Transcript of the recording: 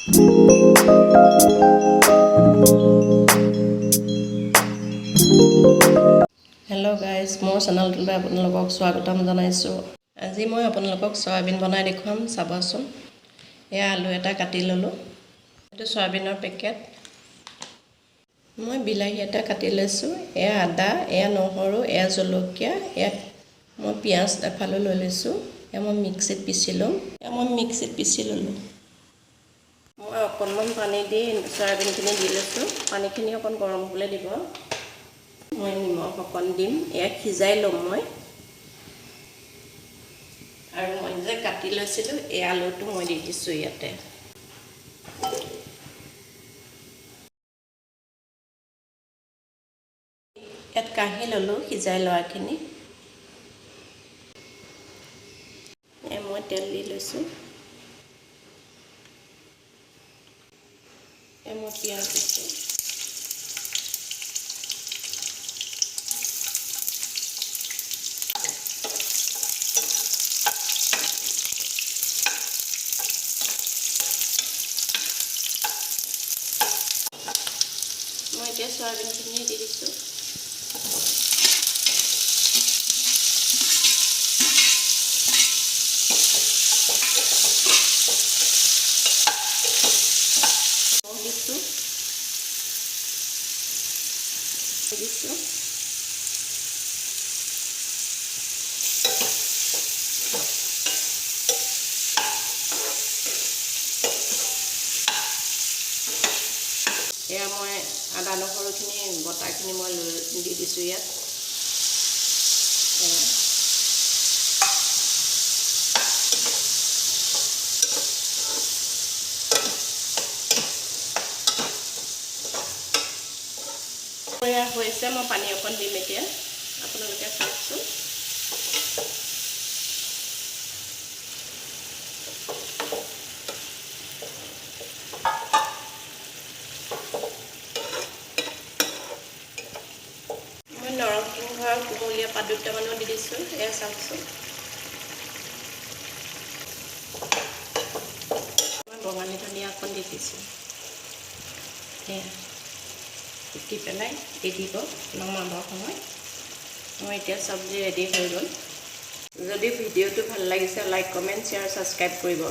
Hello guys, মোৰ চেনেলটোলৈ আপোনালোকক স্বাগতম জনাইছোঁ। আজি মই আপোনালোকক সয়াবিন বনাই দেখুৱাম, চাবচোন। এয়া আলু এটা কাটি ললোঁ। এইটো সয়াবিনৰ পেকেট। মই বিলাহী এটা কাটি লৈছোঁ। এয়া আদা, এয়া নহৰু, এয়া জলকীয়া, এয়া মই পিঁয়াজ এফালে লৈ লৈছোঁ। এয়া মই মিক্সিত পিচি ল'ম। মই অকণমান পানী দি সয়াবিনখিনি দি লৈছোঁ। পানীখিনি অকণ গৰম হ'বলৈ দিব। মই নিমখ অকণ দিম। এয়া সিজাই ল'ম মই। আৰু মই যে কাটি লৈছিলোঁ এই আলুটো মই দি দিছোঁ ইয়াতে। ইয়াত কাঢ়ি ল'লোঁ সিজাই লোৱাখিনি। মই তেল দি লৈছোঁ। মই পিঁয়াজ দিছোঁ। মই এতিয়া সয়াবিনখিনি দি দিছোঁ। দিছোঁ। এয়া মই আদা নহৰুখিনি বটাখিনি মই দি দিছোঁ ইয়াত। এয়া হৈছে, মই পানী অকণ দিম এতিয়া। আপোনালোকে চাওকচোন। মই নৰসিংহ আৰু কুমলীয়া পাত দুটামানো দি দিছোঁ। এয়া চাওকচোন। মই বঙালী ধনিয়া অকণ দি দিছোঁ। এয়া কুটি পেলাই দি দিব নমাবৰ সময়। মই এতিয়া চব্জি ৰেডি হৈ গ'ল। যদি ভিডিঅ'টো ভাল লাগিছে লাইক, কমেণ্ট, শ্বেয়াৰ, ছাবস্ক্ৰাইব কৰিব।